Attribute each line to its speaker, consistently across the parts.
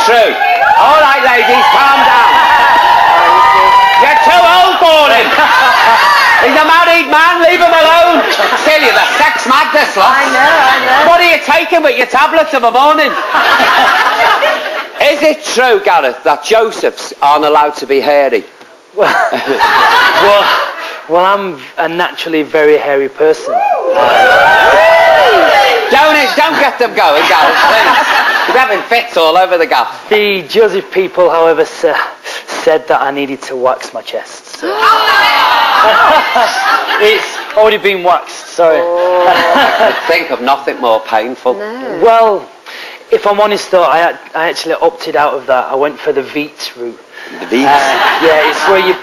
Speaker 1: true? All right, ladies, calm down. You're too old for him. He's a married man, leave him alone. Still, you're the sex madness, lot.
Speaker 2: I know.
Speaker 1: What are you taking with your tablets of a morning? Is it true, Gareth, that Josephs aren't allowed to be hairy?
Speaker 3: Well, I'm a naturally very hairy person.
Speaker 1: Don't get them going, Gareth, please. You're having fits all over the gaff.
Speaker 3: The Joseph people, however, said that I needed to wax my chest. So. It's already been waxed, sorry.
Speaker 1: I think of nothing more painful.
Speaker 2: No.
Speaker 3: Well, if I'm honest though, I actually opted out of that. I went for the Veets route.
Speaker 1: The Veets?
Speaker 3: Yeah, it's where you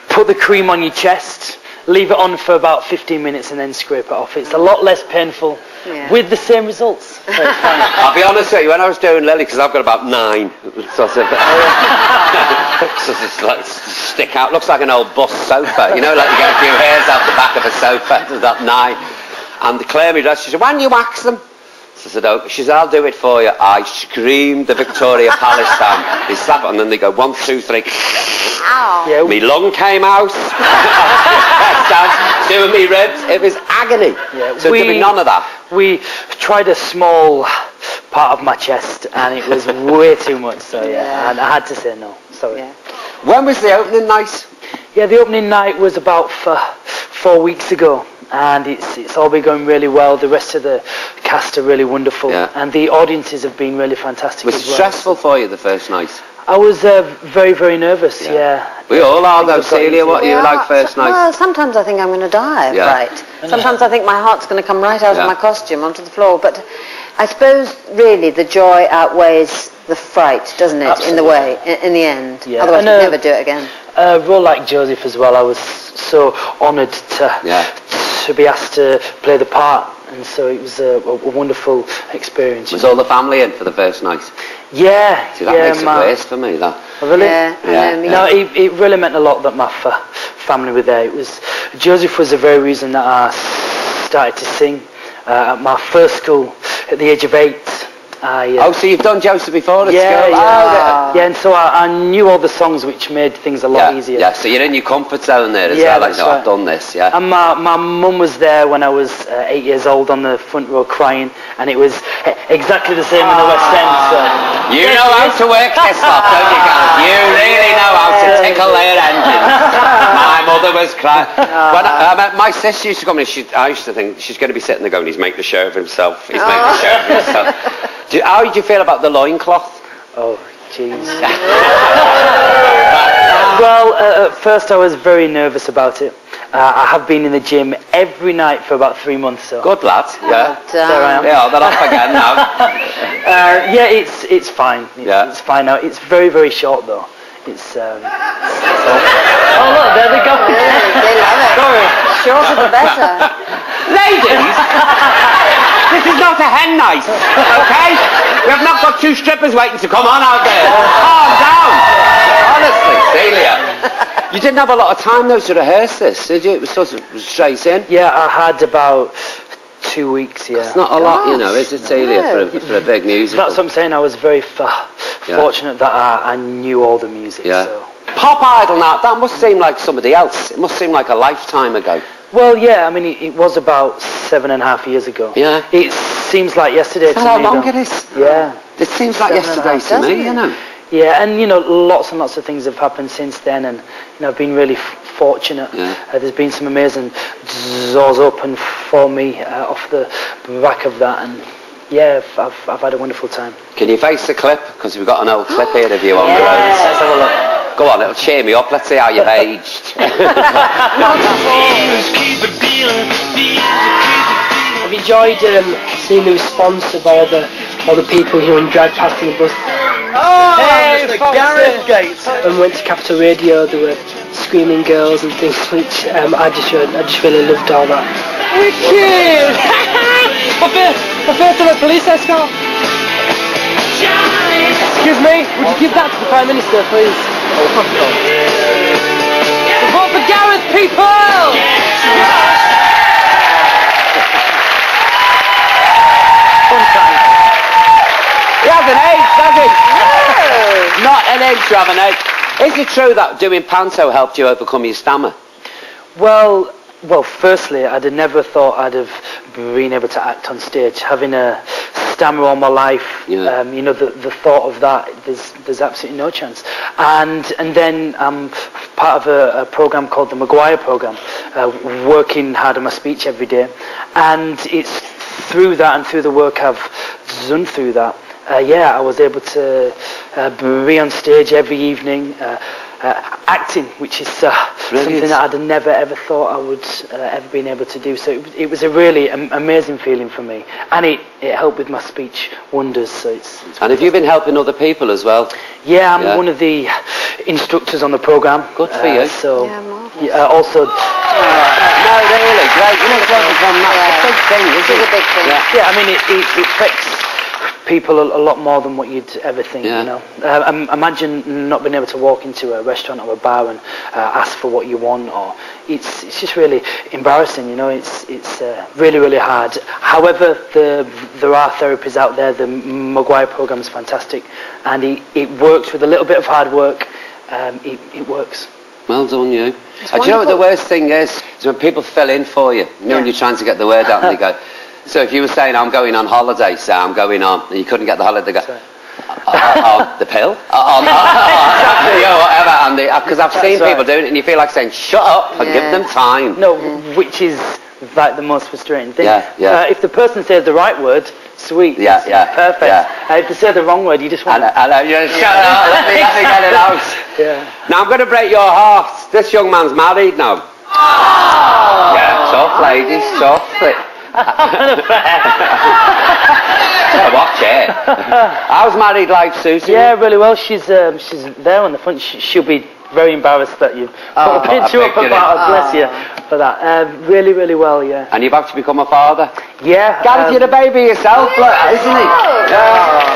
Speaker 3: put the cream on your chest, leave it on for about 15 minutes and then scrape it off. It's a lot less painful with the same results. So
Speaker 1: I'll be honest with you, when I was doing Lily, because I've got about 9, sort of like stick out, looks like an old bus sofa, you know, like you get a few hairs out the back of a sofa, there's that 9. And the Claire dress, she said, when you wax them? So I said, oh, she said, I'll do it for you. I screamed the Victoria Palace down. They slap it and then they go 1, 2, 3.
Speaker 2: Ow.
Speaker 3: yeah,
Speaker 1: Me lung came out. Down 2 of me ribs. It was agony.
Speaker 3: Yeah,
Speaker 1: so there be none of that.
Speaker 3: We tried a small part of my chest and it was way too much, so and I had to say no, sorry.
Speaker 2: Yeah.
Speaker 1: When was the opening night?
Speaker 3: Yeah, the opening night was about 4 weeks ago, and it's all been going really well. The rest of the cast are really wonderful, and the audiences have been really fantastic.
Speaker 1: Was it stressful for you the first night?
Speaker 3: I was very, very nervous, yeah.
Speaker 1: We all are though, Celia. What are you like first night?
Speaker 2: Well, sometimes I think I'm going to die, right. Sometimes I think my heart's going to come right out of my costume onto the floor, but I suppose really the joy outweighs the fright, doesn't it,
Speaker 3: Absolutely.
Speaker 2: in the way, in the end.
Speaker 3: Yeah.
Speaker 2: Otherwise we'd never do it again.
Speaker 3: A role like Joseph as well, I was so honoured to be asked to play the part, and so it was a wonderful experience.
Speaker 1: Was all the family in for the first night?
Speaker 3: Yeah.
Speaker 1: See, that makes it worse for me, that.
Speaker 3: Oh, really?
Speaker 2: Yeah.
Speaker 3: No, it really meant a lot that my family were there. Joseph was the very reason that I started to sing at my first school at the age of 8.
Speaker 1: So you've done Joseph before at school?
Speaker 3: Yeah, and so I knew all the songs, which made things a lot easier.
Speaker 1: Yeah, so you're in your comfort zone there as well, like, I've done this,
Speaker 3: And my mum was there when I was 8 years old on the front row crying, and it was exactly the same in the West End, so...
Speaker 1: You know how to work this lot, don't you, Gareth? You really know how to tickle their engines. My mother was crying. When my sister used to come in, I used to think she's going to be sitting there going, he's making a show of himself, he's making a show of himself. How did you feel about the loincloth?
Speaker 3: Oh, jeez. Well, at first I was very nervous about it. I have been in the gym every night for about 3 months. So.
Speaker 1: Good lad, yeah.
Speaker 3: There I am.
Speaker 1: Yeah, they're off again now.
Speaker 3: It's fine. It's fine now. It's very, very short though. It's oh look, there they go.
Speaker 2: They love it.
Speaker 3: Sorry.
Speaker 2: Shorter the better.
Speaker 1: Ladies, this is not a hen night, okay? We have not got 2 strippers waiting to come on out there. Calm down. Honestly, Celia. You didn't have a lot of time though to rehearse this, did you? It was sort of straight in.
Speaker 3: Yeah, I had about 2 weeks. Yeah.
Speaker 1: It's not a lot, you know, is it, Celia, for a big musical?
Speaker 3: That's what I'm saying. I was very fortunate that I knew all the music.
Speaker 1: Yeah.
Speaker 3: So.
Speaker 1: Pop Idol now, that must seem like somebody else. It must seem like a lifetime ago.
Speaker 3: Well, yeah, I mean, it was about 7.5 years ago.
Speaker 1: Yeah.
Speaker 3: It seems like yesterday to me.
Speaker 1: How long it is?
Speaker 3: Yeah.
Speaker 1: It seems like yesterday to me, you know.
Speaker 3: Yeah, and, you know, lots and lots of things have happened since then, and, you know, I've been really fortunate.
Speaker 1: Yeah.
Speaker 3: There's been some amazing doors open for me off the back of that, and, yeah, I've had a wonderful time.
Speaker 1: Can you face the clip? Because we've got an old clip here of you on the road.
Speaker 3: Let's have a look.
Speaker 1: Go on, it'll cheer me up. Let's see how you've aged.
Speaker 4: I've enjoyed seeing the response of all the people here in drag passing the bus.
Speaker 3: Hey,
Speaker 4: Gareth Gates. And went to Capital Radio. There were screaming girls and things, which I just really loved all that. Wicked! My first ever police escort. Excuse me, would you give that to the Prime Minister, please? Vote for Gareth, people!
Speaker 1: He hasn't aged, has he? No. Not an inch of an egg. Is it true that doing panto helped you overcome your stammer?
Speaker 3: Well, firstly, I'd have never thought I'd have been able to act on stage. Having a stammer all my life, you know, the thought of that, there's absolutely no chance. And then I'm part of a program called the Maguire program, working hard on my speech every day. And it's through that and through the work I've done through that, I was able to be on stage every evening, acting, which is something that I'd never ever thought I would ever been able to do. So it was a really amazing feeling for me, and it helped with my speech wonders. So it's
Speaker 1: and have you been helping other people as well?
Speaker 3: Yeah, I'm one of the instructors on the program.
Speaker 1: Good for you.
Speaker 3: So also.
Speaker 1: No, really great. You know, that's a big thing.
Speaker 2: It's a big thing.
Speaker 3: Yeah, I mean it affects people a lot more than what you'd ever think, you know. Imagine not being able to walk into a restaurant or a bar and ask for what you want, or it's just really embarrassing, you know. It's really, really hard. However, there are therapies out there. The Maguire program is fantastic, and it works with a little bit of hard work. It works.
Speaker 1: Well done, you. Do you know what the worst thing is when people fill in for you. You know, when you're trying to get the word out and they go, so if you were saying, I'm going on holiday, say, I'm going on, and you couldn't get the holiday, they go, the pill? Exactly, or whatever. Because I've seen people doing it, and you feel like saying, shut up, and give them time.
Speaker 3: No, which is like the most frustrating thing. If the person says the right word, sweet, perfect. If they say the wrong word, you just want
Speaker 1: shut up, let me get it out. Now I'm going to break your hearts. This young man's married now. Yeah, tough, ladies, tough. Watch it. How's married life, Susie?
Speaker 3: Yeah, really well. She's there on the front. She'll be very embarrassed that you put a picture up about her. Bless you for that. Really, really well, yeah.
Speaker 1: And you're about to become a father?
Speaker 3: Yeah.
Speaker 1: Gareth, you're a baby yourself, isn't he?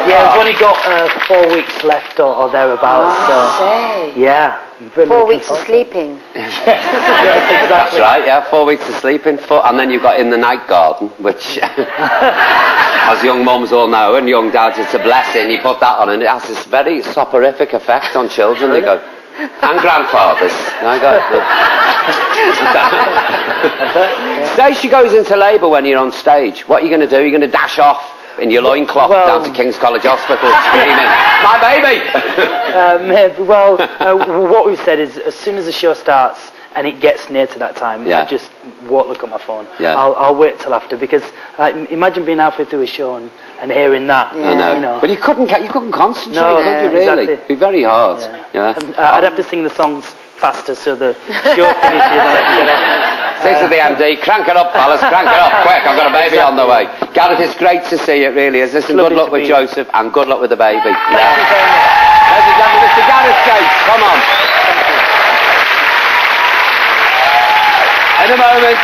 Speaker 3: Yeah, we've only got 4 weeks left or thereabouts. So, yeah. Really
Speaker 2: 4 weeks of sleeping.
Speaker 3: Exactly.
Speaker 1: That's right, 4 weeks of sleeping. And then you've got In the Night Garden, which, as young mums all know, and young dads, it's a blessing. You put that on, and it has this very soporific effect on children. They go, and grandfathers. Say she goes into labour when you're on stage. What are you going to do? You're going to dash off in your loincloth down to King's College Hospital screaming, my baby!
Speaker 3: What we've said is as soon as the show starts and it gets near to that time, I just won't look at my phone. I'll wait till after, because imagine being halfway through a show and hearing that.
Speaker 1: I know.
Speaker 3: You know.
Speaker 1: But you couldn't concentrate,
Speaker 3: no,
Speaker 1: could you, really?
Speaker 3: Exactly.
Speaker 1: It'd be very hard.
Speaker 3: I'd have to sing the songs faster so the show finishes.
Speaker 1: Say to the MD, crank it up, fellas, crank it up, quick, I've got a baby on the way. Gareth, it's great to see you, it really is. Listen, good luck with Joseph, and good luck with the baby. Ladies and gentlemen, Mr. Gareth Gates, come on. In a moment.